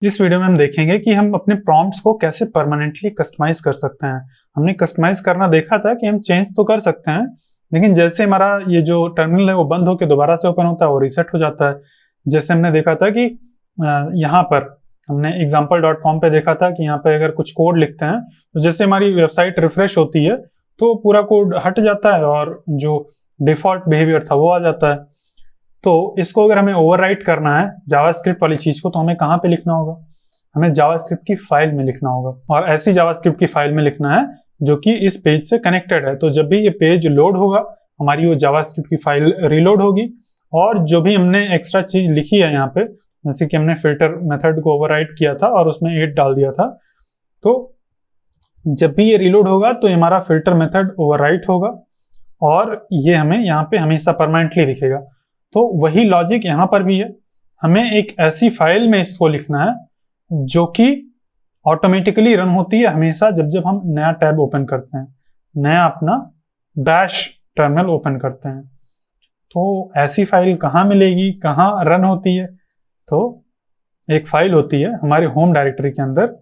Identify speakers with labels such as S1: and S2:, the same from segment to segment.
S1: इस वीडियो में हम देखेंगे कि हम अपने प्रॉम्प्ट्स को कैसे परमानेंटली कस्टमाइज कर सकते हैं। हमने कस्टमाइज करना देखा था कि हम चेंज तो कर सकते हैं, लेकिन जैसे हमारा ये जो टर्मिनल है वो बंद होकर दोबारा से ओपन होता है, वो रीसेट हो जाता है। जैसे हमने देखा था कि यहाँ पर हमने example.com पे देखा था कि यहाँ पे अगर कुछ कोड लिखते हैं तो जैसे हमारी वेबसाइट रिफ्रेश होती है तो पूरा कोड हट जाता है और जो डिफॉल्ट बिहेवियर था वो आ जाता है। तो इसको अगर हमें ओवरराइट करना है जावास्क्रिप्ट वाली चीज को, तो हमें कहाँ पे लिखना होगा? हमें जावास्क्रिप्ट की फाइल में लिखना होगा, और ऐसी जावास्क्रिप्ट की फाइल में लिखना है जो कि इस पेज से कनेक्टेड है। तो जब भी ये पेज लोड होगा, हमारी वो जावास्क्रिप्ट की फाइल रीलोड होगी, और जो भी हमने एक्स्ट्रा चीज लिखी है यहाँ पे, जैसे कि हमने फिल्टर मेथड को ओवरराइट किया था और उसमें 8 डाल दिया था, तो जब भी ये रीलोड होगा तो हमारा फिल्टर मेथड ओवरराइट होगा और ये हमें यहाँ पे हमेशा परमानेंटली दिखेगा। तो वही लॉजिक यहाँ पर भी है। हमें एक ऐसी फाइल में इसको लिखना है जो कि ऑटोमेटिकली रन होती है हमेशा जब जब हम नया टैब ओपन करते हैं, नया अपना बैश टर्मिनल ओपन करते हैं। तो ऐसी फाइल कहाँ मिलेगी, कहाँ रन होती है? तो एक फाइल होती है हमारे होम डायरेक्टरी के अंदर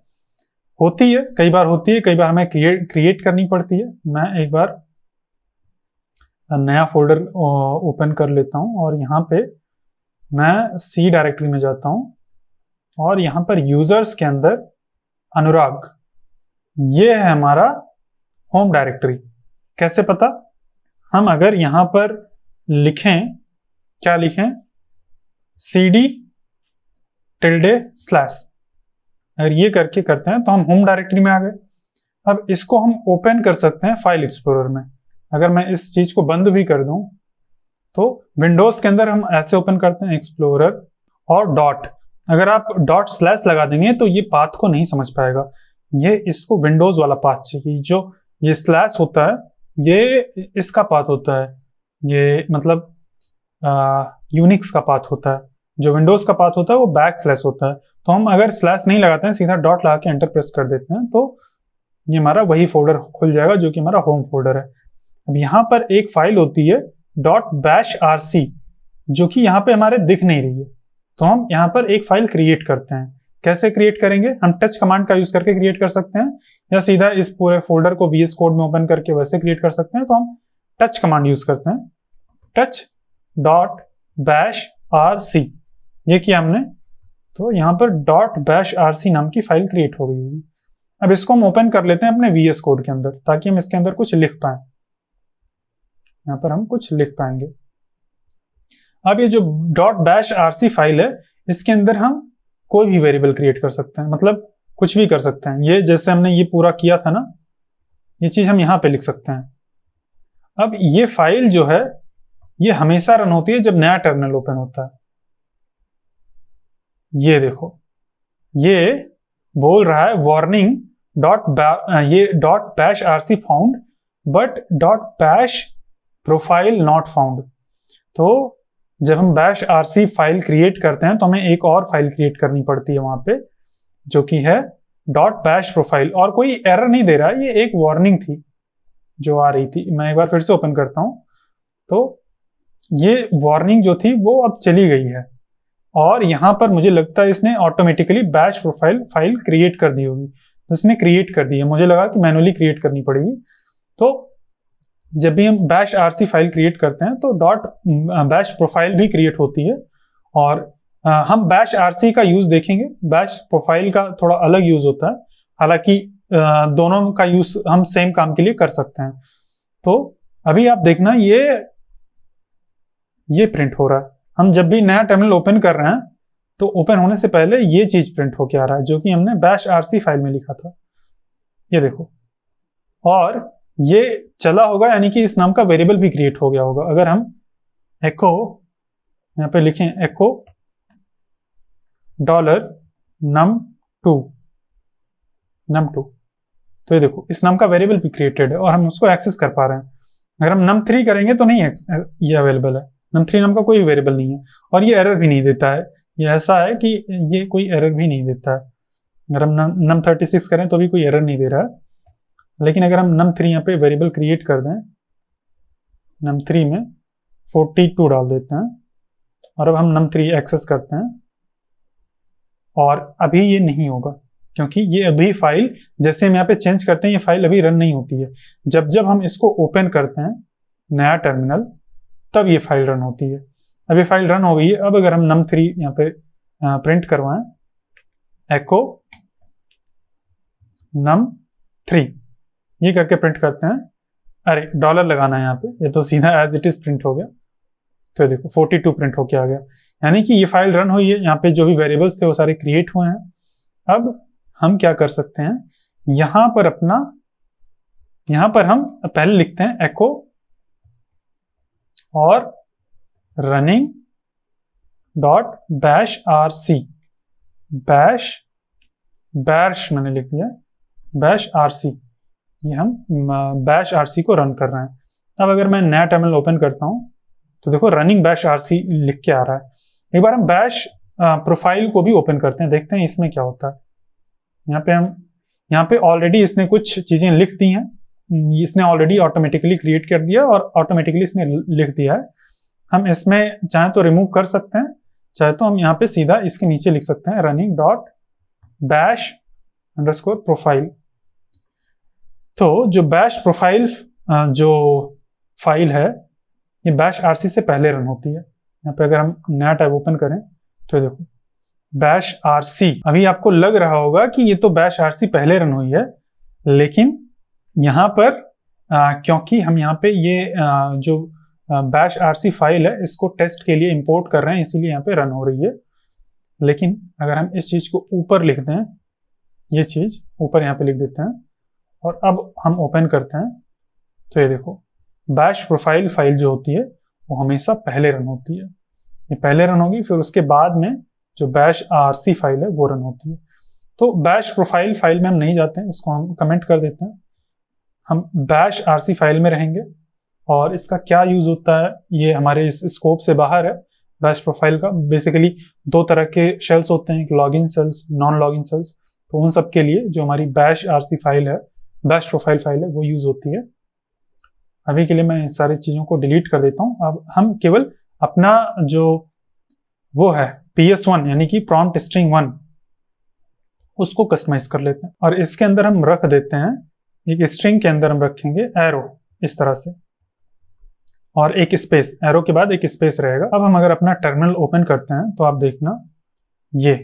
S1: होती है, कई बार होती है, कई बार हमें क्रिएट करनी पड़ती है। मैं एक बार नया फोल्डर ओपन कर लेता हूं और यहाँ पे मैं सी डायरेक्टरी में जाता हूं और यहाँ पर यूजर्स के अंदर अनुराग, ये है हमारा होम डायरेक्टरी। कैसे पता? हम अगर यहाँ पर लिखें, क्या लिखें, cd tilde/, अगर ये करके करते हैं तो हम होम डायरेक्टरी में आ गए। अब इसको हम ओपन कर सकते हैं फाइल एक्सप्लोरर में। अगर मैं इस चीज को बंद भी कर दूं तो विंडोज के अंदर हम ऐसे ओपन करते हैं एक्सप्लोरर और डॉट। अगर आप डॉट स्लैश लगा देंगे तो ये पाथ को नहीं समझ पाएगा, ये इसको विंडोज वाला पाथ चाहिए। जो ये स्लैश होता है ये इसका पाथ होता है, ये मतलब यूनिक्स का पाथ होता है। जो विंडोज का पाथ होता है वो बैक स्लैश होता है। तो हम अगर स्लैश नहीं लगाते हैं, सीधा डॉट लगा के एंटर प्रेस कर देते हैं, तो ये हमारा वही फोल्डर खुल जाएगा जो कि हमारा होम फोल्डर है। अब यहाँ पर एक फाइल होती है .bashrc जो कि यहाँ पे हमारे दिख नहीं रही है, तो हम यहाँ पर एक फाइल क्रिएट करते हैं। कैसे क्रिएट करेंगे? हम टच कमांड का यूज करके क्रिएट कर सकते हैं, या सीधा इस पूरे फोल्डर को VS कोड में ओपन करके वैसे क्रिएट कर सकते हैं। तो हम टच कमांड यूज करते हैं, touch.bashrc, ये किया हमने। तो यहाँ पर .bashrc नाम की फाइल क्रिएट हो गई होगी। अब इसको हम ओपन कर लेते हैं अपने VS कोड के अंदर, ताकि हम इसके अंदर कुछ लिख पाए। यहाँ पर हम कुछ लिख पाएंगे। अब ये जो .bashrc फाइल है, इसके अंदर हम कोई भी वेरिएबल क्रिएट कर सकते हैं, मतलब कुछ भी कर सकते हैं। ये जैसे हमने ये पूरा किया था ना, ये चीज हम यहाँ पे लिख सकते हैं। अब ये फाइल जो है ये हमेशा रन होती है जब नया टर्मिनल ओपन होता है। ये देखो, ये बोल रहा है वार्निंग ये .bashrc found but .bash profile not found. तो जब हम bashrc फाइल क्रिएट करते हैं तो हमें एक और फाइल क्रिएट करनी पड़ती है वहां पे, जो कि है .bash प्रोफाइल। और कोई एरर नहीं दे रहा है, ये एक वार्निंग थी जो आ रही थी। मैं एक बार फिर से ओपन करता हूं, तो ये वार्निंग जो थी वो अब चली गई है, और यहां पर मुझे लगता है इसने automatically bash profile file create कर दी होगी। तो इसने क्रिएट कर दी है, मुझे लगा कि मैनुअली क्रिएट करनी पड़ेगी। तो जब भी हम bashrc फाइल क्रिएट करते हैं तो .bash प्रोफाइल भी क्रिएट होती है, और हम bashrc का यूज देखेंगे। बैश प्रोफाइल का थोड़ा अलग यूज होता है, हालांकि दोनों का यूज हम सेम काम के लिए कर सकते हैं। तो अभी आप देखना, ये प्रिंट हो रहा है। हम जब भी नया टर्मिनल ओपन कर रहे हैं तो ओपन होने से पहले ये चीज प्रिंट होके आ रहा है, जो कि हमने bashrc फाइल में लिखा था। ये देखो, और ये चला होगा, यानी कि इस नाम का वेरिएबल भी क्रिएट हो गया होगा। अगर हम echo यहाँ पे लिखें echo $num2, तो ये देखो इस नाम का वेरिएबल भी क्रिएटेड है और हम उसको एक्सेस कर पा रहे हैं। अगर हम num3 करेंगे तो नहीं, ये अवेलेबल है। num3 नाम का कोई वेरिएबल नहीं है, और ये एरर भी नहीं देता है। ये ऐसा है कि ये कोई एरर भी नहीं देता है। अगर हम num36 करें तो भी कोई एरर नहीं दे रहा है। लेकिन अगर हम num3 यहाँ पे वेरिएबल क्रिएट कर दें, num3 में 42 डाल देते हैं, और अब हम num3 एक्सेस करते हैं, और अभी ये नहीं होगा, क्योंकि ये अभी फाइल जैसे हम यहाँ पे चेंज करते हैं ये फाइल अभी रन नहीं होती है। जब जब हम इसको ओपन करते हैं नया टर्मिनल, तब ये फाइल रन होती है। अब ये फाइल रन हो गई है। अब अगर हम num3 यहाँ पे प्रिंट करवाएं, echo num3 ये करके प्रिंट करते हैं, अरे डॉलर लगाना है यहाँ पे, ये तो सीधा एज इट इज प्रिंट हो गया। तो ये देखो 42 प्रिंट होके आ गया, यानी कि ये फाइल रन हुई है। यहाँ पे जो भी वेरिएबल्स थे वो सारे क्रिएट हुए हैं। अब हम क्या कर सकते हैं, यहाँ पर हम पहले लिखते हैं echo और running dot bash rc, bash मैंने लिख दिया, बैश rc, ये हम बैश rc को रन कर रहे हैं। अब अगर मैं नया टर्मिनल ओपन करता हूं तो देखो रनिंग बैश rc लिख के आ रहा है। एक बार हम बैश प्रोफाइल को भी ओपन करते हैं, देखते हैं इसमें क्या होता है। यहाँ पे ऑलरेडी इसने कुछ चीजें लिख दी हैं, इसने ऑलरेडी ऑटोमेटिकली क्रिएट कर दिया और ऑटोमेटिकली इसने लिख दिया है। हम इसमें चाहे तो रिमूव कर सकते हैं, चाहे तो हम यहाँ पे सीधा इसके नीचे लिख सकते हैं running dot bash underscore profile. तो जो बैश प्रोफाइल जो फाइल है ये बैश rc से पहले रन होती है। यहाँ पे अगर हम नया टैब ओपन करें तो देखो बैश rc, अभी आपको लग रहा होगा कि ये तो बैश rc पहले रन हुई है, लेकिन यहाँ पर क्योंकि हम यहाँ पे ये जो बैश rc फाइल है इसको टेस्ट के लिए इंपोर्ट कर रहे हैं, इसीलिए यहाँ पे रन हो रही है। लेकिन अगर हम इस चीज को ऊपर लिख दें, ये चीज ऊपर यहाँ पे लिख देते हैं और अब हम ओपन करते हैं तो ये देखो बैश प्रोफाइल फाइल जो होती है वो हमेशा पहले रन होती है। ये पहले रन होगी, फिर उसके बाद में जो बैश rc फाइल है वो रन होती है। तो बैश प्रोफाइल फाइल में हम नहीं जाते हैं, इसको हम कमेंट कर देते हैं। हम बैश rc फाइल में रहेंगे और इसका क्या यूज होता है ये हमारे इस स्कोप से बाहर है। बैश प्रोफाइल का बेसिकली दो तरह के शेल्स होते हैं, एक login shells, non login shells. तो उन सब के लिए जो हमारी बैश rc फाइल है, बैश प्रोफाइल फाइल है, वो यूज होती है। अभी के लिए मैं इस सारी चीजों को डिलीट कर देता हूँ। अब हम केवल अपना जो वो है ps1 यानी कि प्रॉम्प्ट स्ट्रिंग 1 उसको कस्टमाइज कर लेते हैं और इसके अंदर हम रख देते हैं, एक स्ट्रिंग के अंदर हम रखेंगे एरो इस तरह से और एक स्पेस, एरो के बाद एक स्पेस रहेगा। अब हम अगर अपना टर्मिनल ओपन करते हैं तो आप देखना ये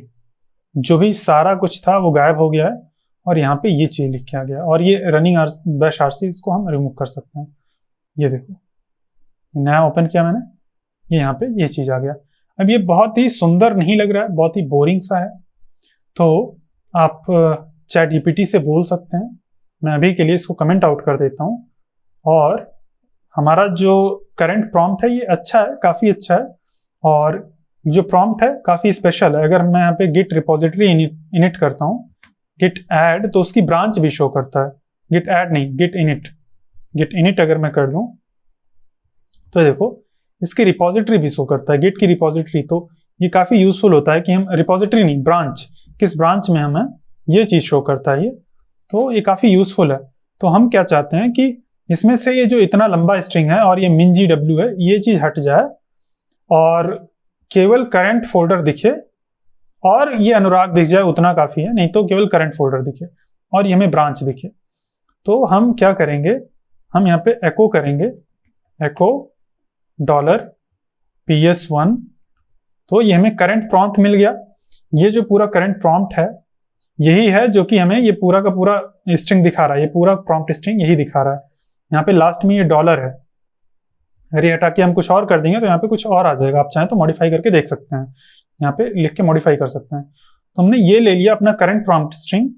S1: जो भी सारा कुछ था वो गायब हो गया है और यहाँ पे ये चीज लिख के आ गया और ये रनिंग बैश rc इसको हम रिमूव कर सकते हैं। ये देखो नया ओपन किया मैंने, ये यहाँ पे ये चीज आ गया। अब ये बहुत ही सुंदर नहीं लग रहा है, बहुत ही बोरिंग सा है, तो आप चैट जीपीटी से बोल सकते हैं। मैं अभी के लिए इसको कमेंट आउट कर देता हूँ और हमारा जो करंट प्रॉम्प्ट है ये अच्छा है, काफी अच्छा है और जो प्रॉम्प्ट है काफी स्पेशल है। अगर मैं यहाँ पे गिट रिपोजिटरी इनिट करता हूँ, गिट ऐड, तो उसकी ब्रांच भी शो करता है। गिट ऐड नहीं, गिट इनिट अगर मैं कर दूं तो देखो इसकी रिपोजिटरी भी शो करता है, गिट की रिपोजिटरी। तो ये काफी यूजफुल होता है कि हम रिपोजिटरी नहीं, ब्रांच, किस ब्रांच में हमें ये चीज शो करता है ये, तो ये काफी यूजफुल है। तो हम क्या चाहते हैं कि इसमें से ये जो इतना लंबा स्ट्रिंग है और ये min_gw है, ये चीज हट जाए और केवल करंट फोल्डर दिखे और ये अनुराग दिख जाए, उतना काफी है। नहीं तो केवल करंट फोल्डर दिखे और ये हमें ब्रांच दिखे। तो हम क्या करेंगे, हम यहाँ पे एको करेंगे, एको $ps1। तो ये हमें करंट प्रॉम्प्ट मिल गया। ये जो पूरा करंट प्रॉम्प्ट है यही है जो कि हमें ये पूरा का पूरा स्ट्रिंग दिखा रहा है, ये पूरा प्रॉम्प्ट स्ट्रिंग यही दिखा रहा है। यहाँ पे लास्ट में ये डॉलर है, अगर ये हटा के हम कुछ और कर देंगे तो यहाँ पे कुछ और आ जाएगा। आप चाहें तो मॉडिफाई करके देख सकते हैं, यहाँ पे लिख के मॉडिफाई कर सकते हैं। तो हमने ये ले लिया अपना करंट प्रॉम्प्ट स्ट्रिंग,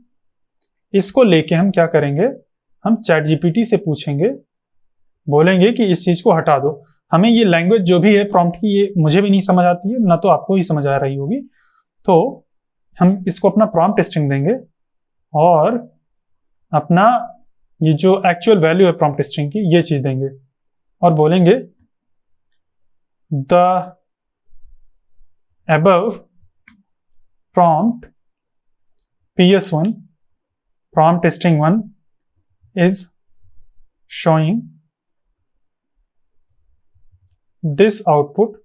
S1: इसको लेके हम क्या करेंगे, हम चैट जीपीटी से पूछेंगे, बोलेंगे कि इस चीज को हटा दो। हमें ये लैंग्वेज जो भी है प्रॉम्प्ट की ये मुझे भी नहीं समझ आती है, ना तो आपको ही समझ आ रही होगी। तो हम इसको अपना प्रॉम्प्ट स्ट्रिंग देंगे और अपना ये जो एक्चुअल वैल्यू है प्रॉम्प्ट स्ट्रिंग की ये चीज देंगे और बोलेंगे the above prompt ps1 prompt string 1 is showing this output।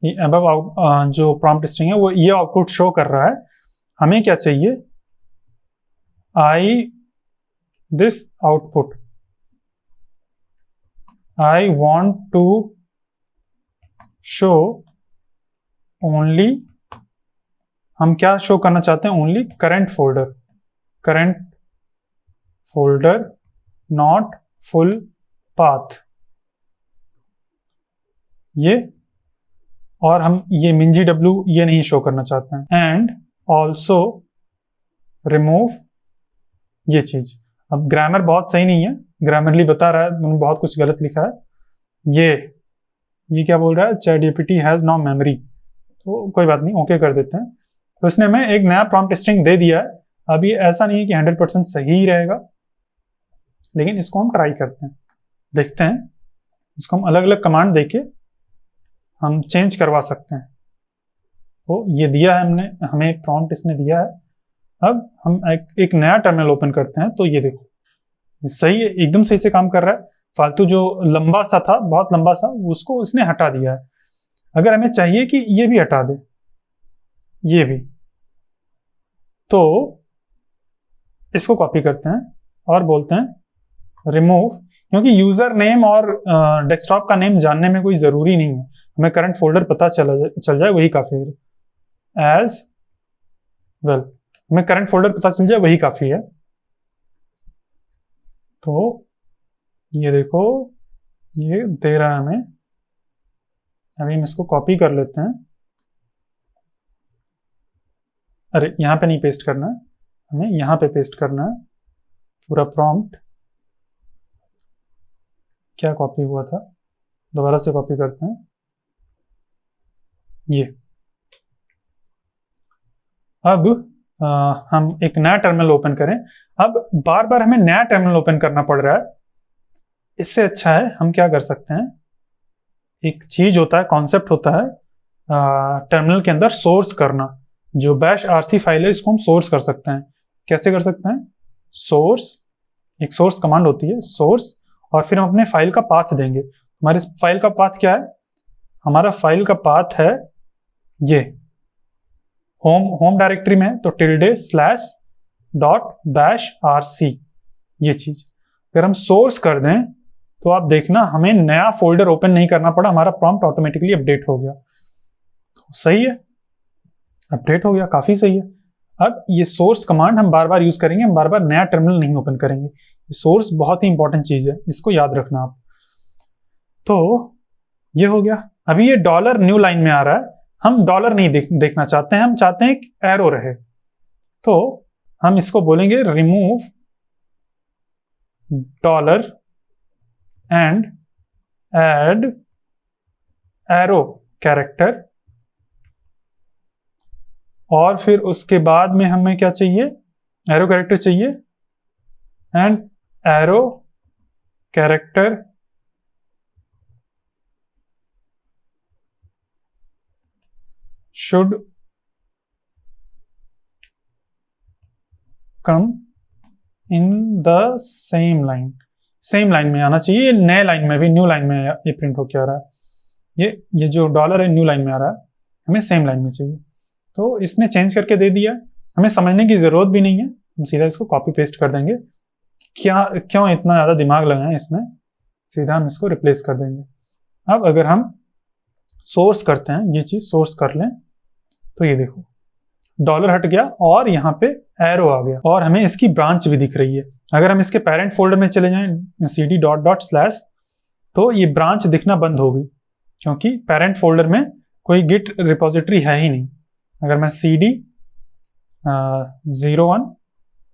S1: above जो प्रॉम्प्ट स्ट्रिंग है वो ये आउटपुट शो कर रहा है। हमें क्या चाहिए, this output I want to show only, हम क्या शो करना चाहते हैं, only current folder not full path, ये, और हम ये mingw ये नहीं शो करना चाहते हैं। एंड ऑल्सो रिमूव ये चीज। अब ग्रामर बहुत सही नहीं है, ग्रामरली बता रहा है, उन्होंने बहुत कुछ गलत लिखा है। ये क्या बोल रहा है, ChatGPT हैज नो मेमोरी, तो कोई बात नहीं, ओके कर देते हैं। तो इसने हमें एक नया प्रॉम्प्ट स्ट्रिंग दे दिया है। अब ये ऐसा नहीं है कि 100% सही ही रहेगा, लेकिन इसको हम ट्राई करते हैं, देखते हैं। इसको हम अलग अलग कमांड देके हम चेंज करवा सकते हैं। तो ये दिया है हमने, हमें प्रॉम्प्ट इसने दिया है। अब हम एक नया टर्मिनल ओपन करते हैं, तो ये देखो सही है, एकदम सही से काम कर रहा है। फालतू जो लंबा सा था, बहुत लंबा सा, उसको इसने हटा दिया है। अगर हमें चाहिए कि ये भी हटा दे, ये भी, तो इसको कॉपी करते हैं और बोलते हैं रिमूव, क्योंकि यूजर नेम और डेस्कटॉप का नेम जानने में कोई जरूरी नहीं है, हमें करंट फोल्डर पता चल जाए वही काफी है। एज वेल, हमें करंट फोल्डर पता चल जाए वही काफी है। तो ये देखो, ये दे रहा है हमें। अभी हम इसको कॉपी कर लेते हैं। अरे यहाँ पे नहीं पेस्ट करना है, हमें यहाँ पे पेस्ट करना है पूरा प्रॉम्प्ट। क्या कॉपी हुआ था, दोबारा से कॉपी करते हैं। ये अब हम एक नया टर्मिनल ओपन करें। अब बार बार हमें नया टर्मिनल ओपन करना पड़ रहा है, इससे अच्छा है हम क्या कर सकते हैं, एक चीज होता है, कॉन्सेप्ट होता है टर्मिनल के अंदर सोर्स करना। जो बैश आरसी फाइल है, इसको हम सोर्स कर सकते हैं। कैसे कर सकते हैं, सोर्स, एक सोर्स कमांड होती है, सोर्स, और फिर हम अपने फाइल का पाथ देंगे। हमारे फाइल का पाथ क्या है, हमारा फाइल का पाथ है ये, होम डायरेक्टरी में है, तो ~/.bash_rc, ये चीज। अगर हम सोर्स कर दें तो आप देखना हमें नया फोल्डर ओपन नहीं करना पड़ा, हमारा प्रॉम्प्ट ऑटोमेटिकली अपडेट हो गया। तो सही है, अपडेट हो गया, काफी सही है। अब ये सोर्स कमांड हम बार बार यूज करेंगे, हम बार बार नया टर्मिनल नहीं ओपन करेंगे। ये सोर्स बहुत ही इंपॉर्टेंट चीज है, इसको याद रखना आप। तो ये हो गया। अभी ये $न्यू लाइन में आ रहा है, हम डॉलर नहीं देखना चाहते हैं, हम चाहते हैं कि एरो रहे। तो हम इसको बोलेंगे remove $, and add arrow character, और फिर उसके बाद में हमें क्या चाहिए, एरो कैरेक्टर चाहिए, and arrow character should come in the same line, same line में आना चाहिए। नए लाइन में भी, न्यू लाइन में ये प्रिंट होकर आ रहा है। ये जो डॉलर है न्यू लाइन में आ रहा है, हमें सेम लाइन में चाहिए। तो इसने चेंज करके दे दिया, हमें समझने की जरूरत भी नहीं है, हम सीधा इसको कॉपी पेस्ट कर देंगे। क्यों इतना ज्यादा दिमाग लगाएं इसमें, सीधा हम इसको रिप्लेस कर देंगे। अब अगर हम सोर्स करते हैं, ये चीज सोर्स कर लें, तो ये देखो डॉलर हट गया और यहाँ पे एरो आ गया, और हमें इसकी ब्रांच भी दिख रही है। अगर हम इसके पेरेंट फोल्डर में चले जाएं cd./, तो ये ब्रांच दिखना बंद होगी, क्योंकि पेरेंट फोल्डर में कोई गिट रिपोजिटरी है ही नहीं। अगर मैं cd01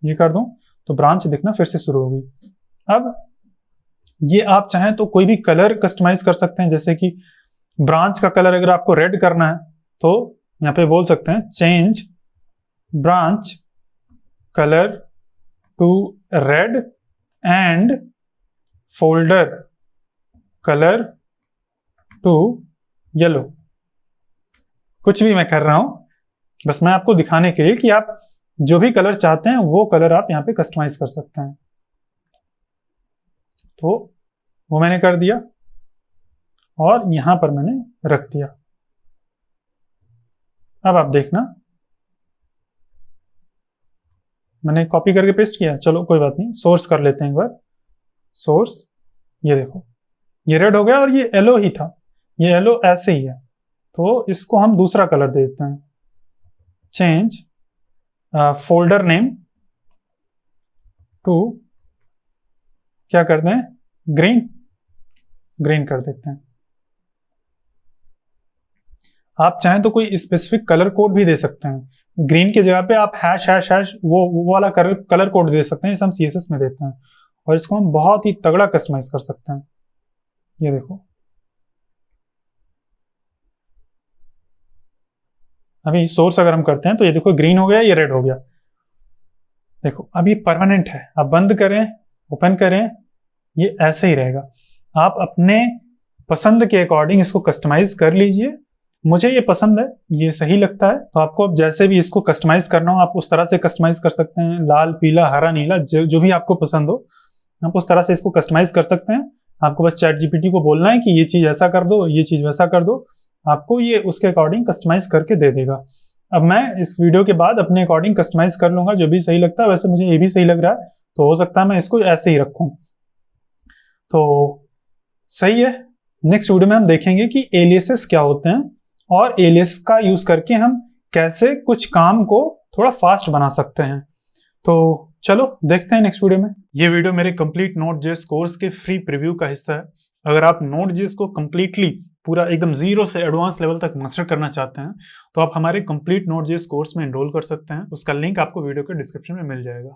S1: ये कर दूं, तो ब्रांच दिखना फिर से शुरू होगी। अब ये आप चाहें तो कोई भी कलर कस्टमाइज कर सकते हैं, जैसे कि ब्रांच का कलर अगर आपको रेड करना है, तो यहाँ पे बोल सकते हैं change branch colour to red and folder colour to yellow. कुछ भी मैं कर रहा हूं, बस मैं आपको दिखाने के लिए कि आप जो भी कलर चाहते हैं वो कलर आप यहाँ पे कस्टमाइज कर सकते हैं। तो वो मैंने कर दिया और यहां पर मैंने रख दिया। अब आप देखना, मैंने कॉपी करके पेस्ट किया, चलो कोई बात नहीं, सोर्स कर लेते हैं एक बार। सोर्स, ये देखो ये रेड हो गया और ये येलो ही था, ये येलो ऐसे ही है, तो इसको हम दूसरा कलर दे देते हैं। चेंज फोल्डर नेम टू, क्या करते हैं, ग्रीन, ग्रीन कर देते हैं। आप चाहें तो कोई स्पेसिफिक कलर कोड भी दे सकते हैं, ग्रीन की जगह पे आप हैश हैश हैश वो वाला कलर कोड दे सकते हैं, इसे हम सीएसएस में देते हैं और इसको हम बहुत ही तगड़ा कस्टमाइज कर सकते हैं। ये देखो, अभी सोर्स अगर हम करते हैं तो ये देखो ग्रीन हो गया, ये रेड हो गया। देखो अब ये परमानेंट है, आप बंद करें ओपन करें ये ऐसे ही रहेगा। आप अपने पसंद के अकॉर्डिंग इसको कस्टमाइज कर लीजिए। मुझे ये पसंद है, ये सही लगता है, तो आपको अब जैसे भी इसको कस्टमाइज करना हो आप उस तरह से कस्टमाइज कर सकते हैं। लाल, पीला, हरा, नीला, जो भी आपको पसंद हो आप उस तरह से इसको कस्टमाइज कर सकते हैं। आपको बस चैट जीपीटी को बोलना है कि ये चीज ऐसा कर दो, ये चीज वैसा कर दो, आपको ये उसके अकॉर्डिंग कस्टमाइज करके दे देगा। अब मैं इस वीडियो के बाद अपने अकॉर्डिंग कस्टमाइज कर लूंगा, जो भी सही लगता है। वैसे मुझे ये भी सही लग रहा है, तो हो सकता है मैं इसको ऐसे ही रखूं, तो सही है। नेक्स्ट वीडियो में हम देखेंगे कि एलियासेस क्या होते हैं और एलियास का यूज करके हम कैसे कुछ काम को थोड़ा फास्ट बना सकते हैं। तो चलो देखते हैं नेक्स्ट वीडियो में। ये वीडियो मेरे कंप्लीट नोड.जेएस कोर्स के फ्री प्रीव्यू का हिस्सा है। अगर आप नोड.जेएस को कंप्लीटली पूरा एकदम जीरो से एडवांस लेवल तक मास्टर करना चाहते हैं तो आप हमारे कंप्लीट नोड.जेएस कोर्स में एनरोल कर सकते हैं। उसका लिंक आपको वीडियो के डिस्क्रिप्शन में मिल जाएगा।